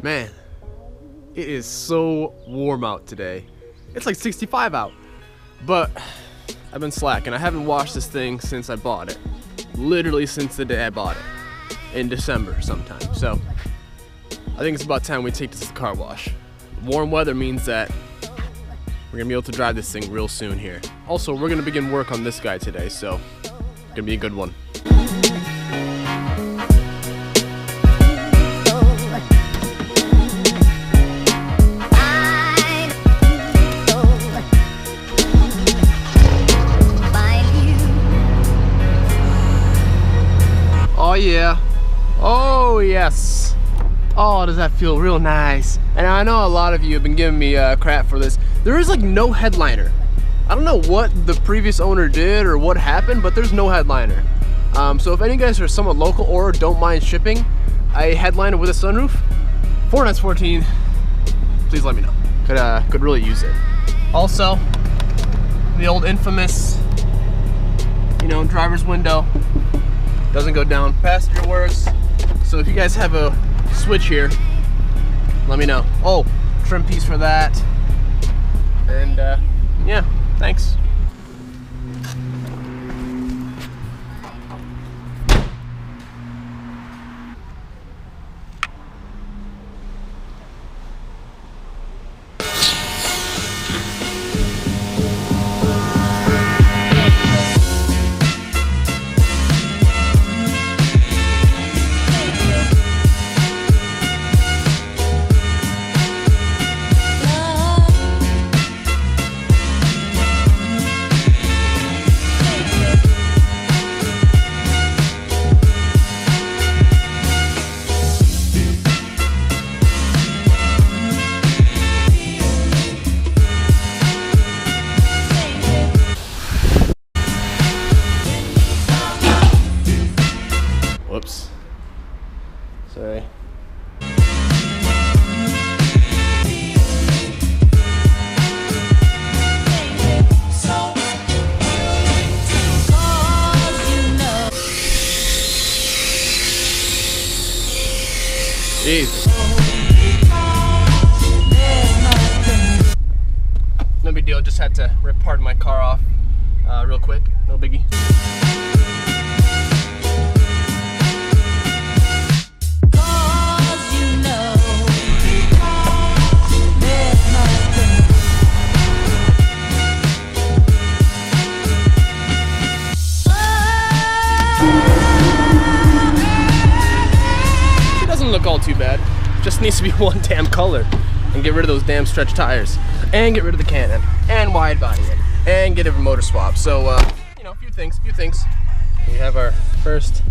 Man, it is so warm out today. It's like 65 out. But I've been slacking. I haven't washed this thing since I bought it. Literally since the day I bought it. In December sometime. So I think it's about time we take this to the car wash. Warm weather means that we're gonna be able to drive this thing real soon here. Also, we're gonna begin work on this guy today, so it's gonna be a good one. Oh yeah. Oh yes. Oh, does that feel real nice. And I know a lot of you have been giving me crap for this. There is like no headliner. I don't know what the previous owner did or what happened, but there's no headliner. So if any of you guys are somewhat local or don't mind shipping a headliner with a sunroof, 4914, please let me know. Could really use it. Also, the old infamous, driver's window doesn't go down. Passenger works. So if you guys have a switch here, let me know. Oh, trim piece for that. And yeah, thanks. Whoops. Sorry. Jeez. No big deal, just had to rip part of my car off real quick, no biggie. Look all too bad. Just needs to be one damn color and get rid of those damn stretch tires and get rid of the cannon and wide body and get a motor swap. So a few things. We have our first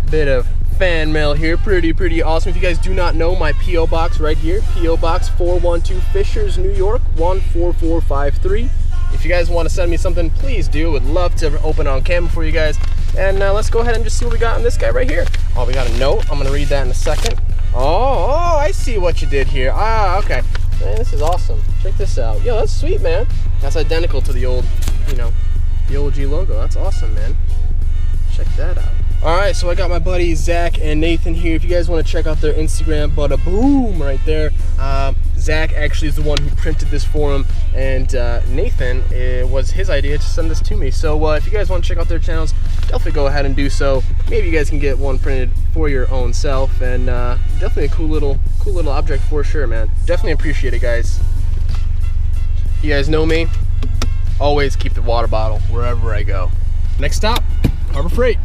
bit of fan mail here. Pretty awesome. If you guys do not know, my PO box right here, PO box 412 Fishers, New York 14453. If you guys want to send me something, please do. Would love to open it on camera for you guys. And let's go ahead and just see what we got on this guy right here. Oh, we got a note. I'm gonna read that in a second. Oh, I see what you did here. Ah, okay. Man, this is awesome. Check this out. Yo, that's sweet, man. That's identical to the old, the OG logo. That's awesome, man. Check that out. All right, so I got my buddies Zach and Nathan here. If you guys want to check out their Instagram, bada boom right there. Zach actually is the one who printed this for him, and Nathan, it was his idea to send this to me. So if you guys want to check out their channels, definitely go ahead and do so. Maybe you guys can get one printed for your own self, and definitely a cool little object for sure, man. Definitely appreciate it, guys. You guys know me. Always keep the water bottle wherever I go. Next stop, Harbor Freight.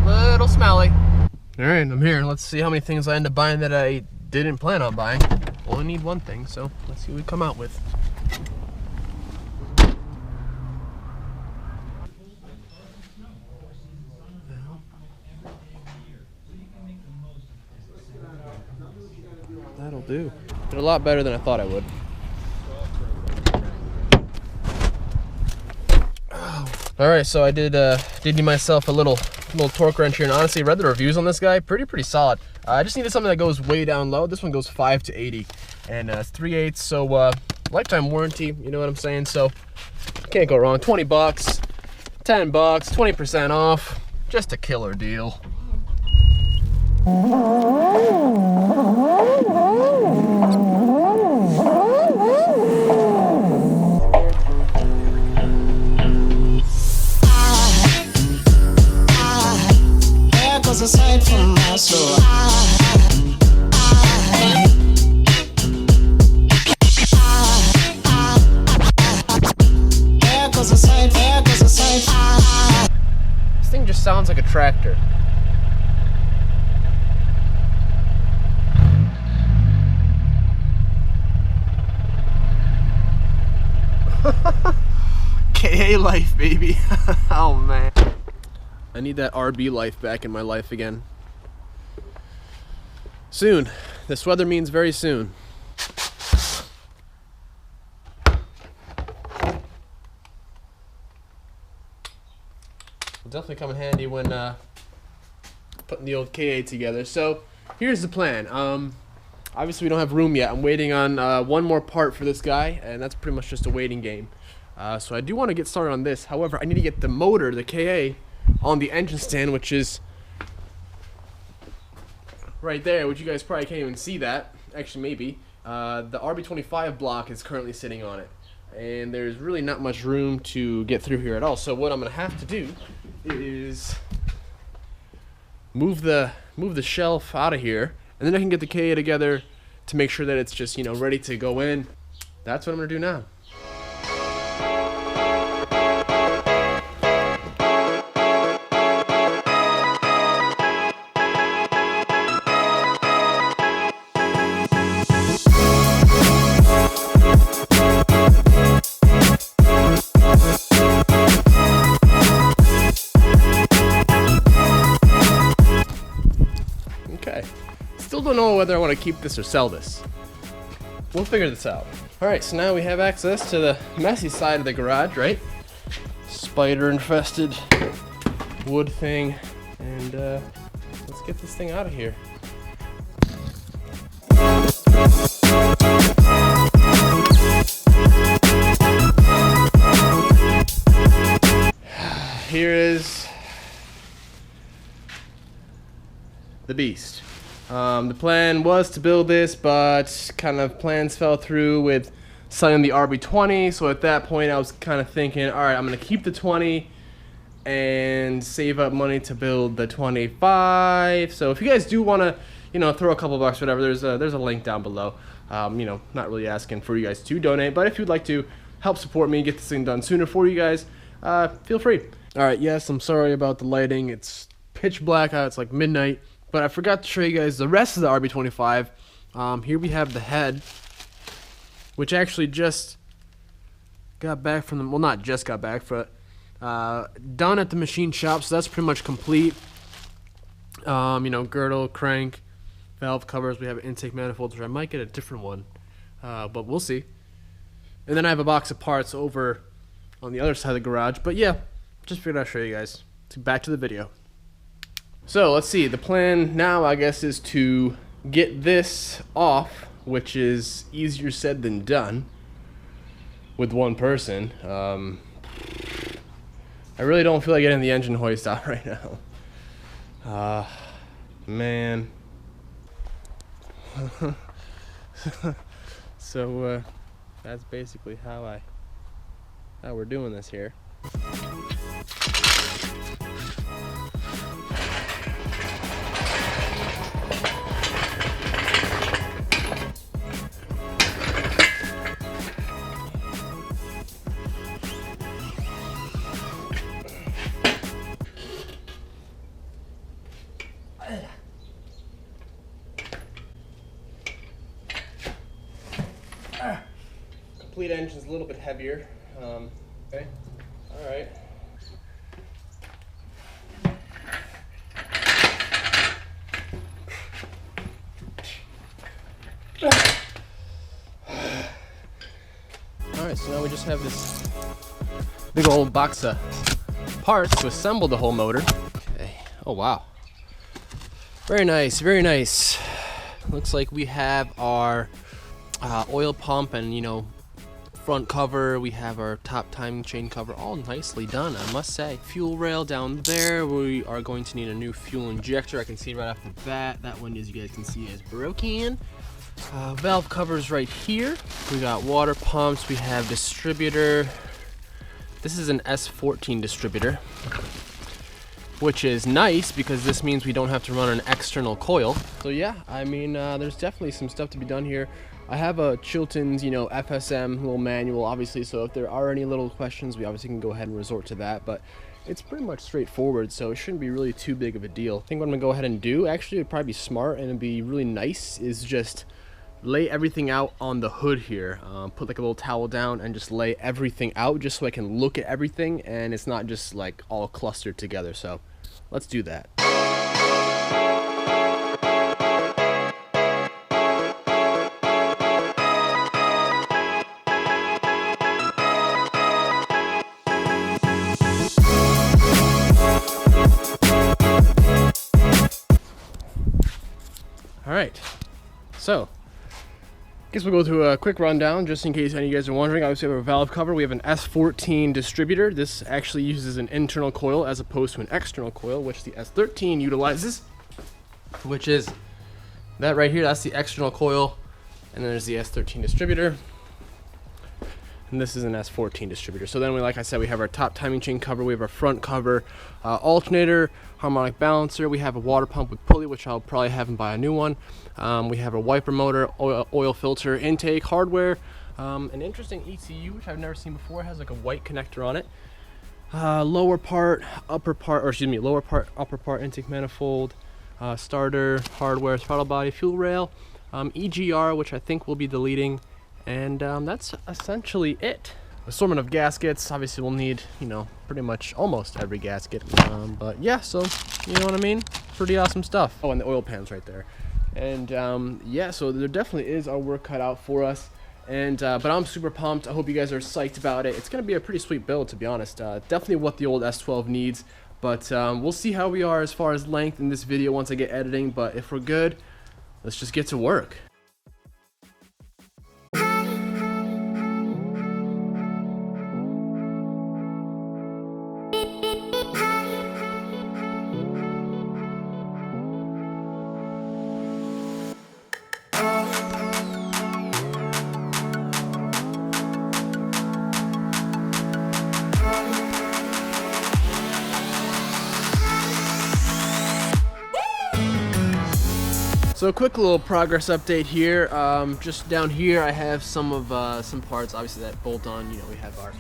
Little smelly. All right, I'm here. Let's see how many things I end up buying that I didn't plan on buying. Only need one thing, so let's see what we come out with. That'll do. Did a lot better than I thought I would. All right, so I did myself a little little torque wrench here, and honestly, read the reviews on this guy, pretty solid. I just needed something that goes way down low. This one goes 5 to 80, and it's 3/8, so lifetime warranty, you know what I'm saying? So can't go wrong. 20 bucks, 10 bucks, 20% off, just a killer deal. Aside from my soul, this thing just sounds like a tractor. KA life, baby. Oh man, I need that RB life back in my life again. Soon. This weather means very soon. Will definitely come in handy when putting the old KA together. So here's the plan. Obviously we don't have room yet. I'm waiting on one more part for this guy, and that's pretty much just a waiting game. So I do want to get started on this. However, I need to get the motor, the KA, on the engine stand, which is right there, which you guys probably can't even see that. Actually, maybe. The RB25 block is currently sitting on it, and there's really not much room to get through here at all. So what I'm gonna have to do is move the shelf out of here, and then I can get the KA together to make sure that it's just, you know, ready to go in. That's what I'm gonna do now. Still don't know whether I want to keep this or sell this. We'll figure this out. Alright, so now we have access to the messy side of the garage, right? Spider infested wood thing. And let's get this thing out of here. Here is the beast. The plan was to build this, but kind of plans fell through with selling the RB20. So at that point, I was kind of thinking, all right, I'm gonna keep the 20 and save up money to build the 25. So if you guys do want to, you know, throw a couple bucks, whatever, there's a link down below. You know, not really asking for you guys to donate, but if you'd like to help support me, get this thing done sooner for you guys, feel free. All right, yes, I'm sorry about the lighting. It's pitch black out. It's like midnight. But I forgot to show you guys the rest of the RB25. Here we have the head, which actually just got back from the, well, not just got back, but done at the machine shop, so that's pretty much complete. You know, girdle, crank, valve covers. We have an intake manifold, which I might get a different one, but we'll see. And then I have a box of parts over on the other side of the garage. But yeah, just figured I'd show you guys. So back to the video. So let's see, the plan now, I guess, is to get this off, which is easier said than done with one person. I really don't feel like getting the engine hoist out right now. Man. So that's basically how we're doing this here. Complete engine's a little bit heavier. Okay, all right. All right, so now we just have this big old box of parts to assemble the whole motor. Okay, Oh wow. Very nice, very nice. Looks like we have our oil pump and, you know, front cover. We have our top timing chain cover, all nicely done, I must say. Fuel rail down there. We are going to need a new fuel injector. I can see right off the bat. That one, as you guys can see, is broken. Valve covers right here. We got water pumps. We have distributor. This is an S14 distributor, which is nice because this means we don't have to run an external coil. So yeah, I mean, there's definitely some stuff to be done here. I have a Chilton's, you know, FSM little manual, obviously, so if there are any little questions, we obviously can go ahead and resort to that, but it's pretty much straightforward, so it shouldn't be really too big of a deal. I think what I'm gonna go ahead and do, actually, it'd probably be smart and it'd be really nice, is just lay everything out on the hood here. Put like a little towel down and just lay everything out just so I can look at everything and it's not just like all clustered together. So let's do that. All right, so I guess we'll go through a quick rundown just in case any of you guys are wondering. Obviously, we have a valve cover. We have an S14 distributor. This actually uses an internal coil as opposed to an external coil, which the S13 utilizes, which is that right here. That's the external coil, and then there's the S13 distributor. And this is an S14 distributor. So then, like I said, we have our top timing chain cover. We have our front cover, alternator, harmonic balancer. We have a water pump with pulley, which I'll probably have and buy a new one. We have a wiper motor, oil filter, intake, hardware, an interesting ECU, which I've never seen before. It has like a white connector on it. Lower part, upper part, or excuse me, lower part, upper part, intake manifold, starter, hardware, throttle body, fuel rail, EGR, which I think we'll be deleting. And that's essentially it. Assortment of gaskets. Obviously, we'll need, you know, pretty much almost every gasket. But yeah, so you know what I mean? Pretty awesome stuff. Oh, and the oil pans right there. And yeah, so there definitely is our work cut out for us. And but I'm super pumped. I hope you guys are psyched about it. It's gonna be a pretty sweet build, to be honest. Definitely what the old S12 needs. But we'll see how we are as far as length in this video once I get editing. But if we're good, let's just get to work. So a quick little progress update here. Just down here I have some parts obviously that bolt on. You know, we have our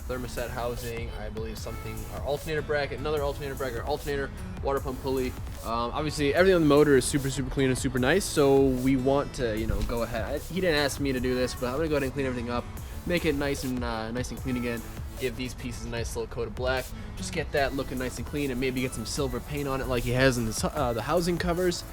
thermostat housing, I believe something, our alternator bracket, another alternator bracket, alternator, water pump pulley. Obviously everything on the motor is super clean and super nice, so we want to, you know, go ahead. He didn't ask me to do this, but I'm gonna go ahead and clean everything up, make it nice and clean again. Give these pieces a nice little coat of black, just get that looking nice and clean, and maybe get some silver paint on it like he has in the housing covers.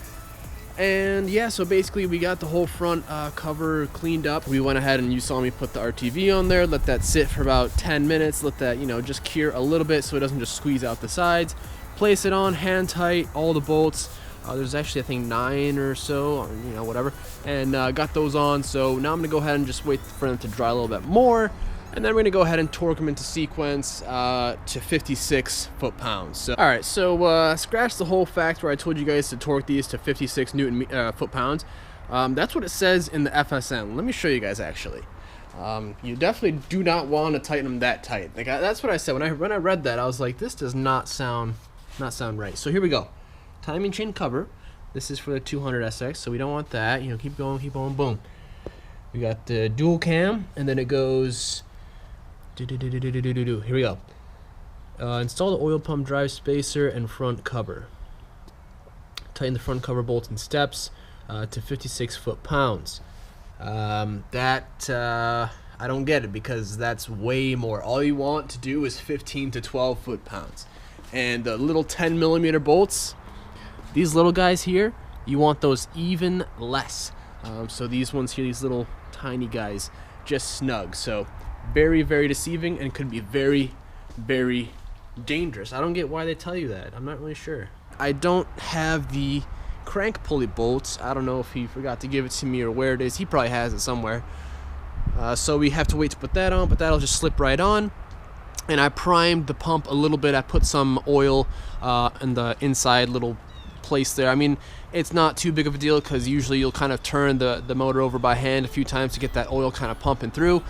And yeah, so basically we got the whole front cover cleaned up. We went ahead and you saw me put the RTV on there, let that sit for about 10 minutes, let that, you know, just cure a little bit so it doesn't just squeeze out the sides. Place it on, hand tight, all the bolts. There's actually, I think, 9 or so, or, you know, whatever. And got those on, so now I'm gonna go ahead and just wait for them to dry a little bit more. And then we're gonna go ahead and torque them into sequence to 56 foot-pounds. So, all right, so scratch the whole fact where I told you guys to torque these to 56 Newton foot-pounds. That's what it says in the FSM. Let me show you guys actually. You definitely do not want to tighten them that tight. Like that's what I said when I read that. I was like, this does not sound right. So here we go. Timing chain cover. This is for the 200SX, so we don't want that. You know, keep going, boom. We got the dual cam, and then it goes. Here we go. Install the oil pump drive spacer and front cover. Tighten the front cover bolts and steps to 56 foot-pounds. I don't get it because that's way more. All you want to do is 15 to 12 foot-pounds. And the little 10mm bolts, these little guys here, you want those even less. So these ones here, these little tiny guys, just snug. So very deceiving and could be very dangerous. I don't get why they tell you that. I'm not really sure. I don't have the crank pulley bolts. I don't know if he forgot to give it to me or where it is. He probably has it somewhere. So we have to wait to put that on, but that'll just slip right on. And I primed the pump a little bit. I put some oil in the inside little place there. I mean, it's not too big of a deal because usually you'll kind of turn the motor over by hand a few times to get that oil kind of pumping through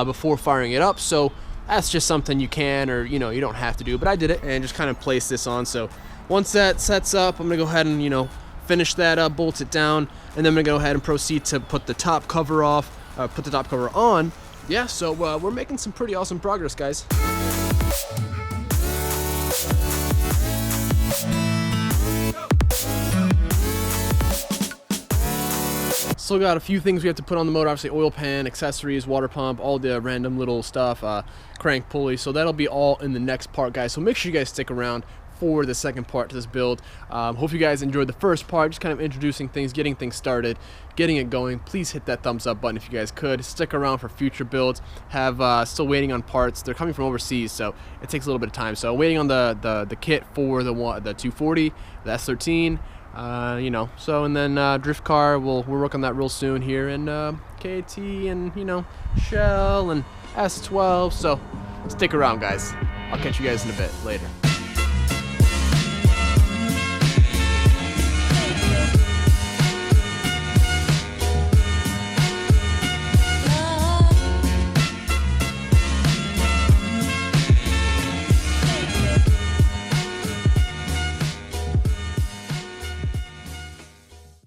before firing it up. So that's just something you can, or you don't have to do, but I did it and just kind of placed this on. So once that sets up, I'm gonna go ahead and finish that up, bolt it down, and then I'm gonna go ahead and proceed to put the top cover off, put the top cover on. Yeah, so we're making some pretty awesome progress, guys. Still got a few things we have to put on the motor, obviously oil pan, accessories, water pump, all the random little stuff, crank pulley. So that'll be all in the next part, guys. So make sure you guys stick around for the second part to this build. Hope you guys enjoyed the first part, just kind of introducing things, getting things started, getting it going. Please hit that thumbs up button if you guys could. Stick around for future builds. Have still waiting on parts. They're coming from overseas, so it takes a little bit of time. So waiting on the kit for the 240, the S13. So, and then drift car, we'll work on that real soon here, and KT and Shell and S12. So stick around, guys. I'll catch you guys in a bit later.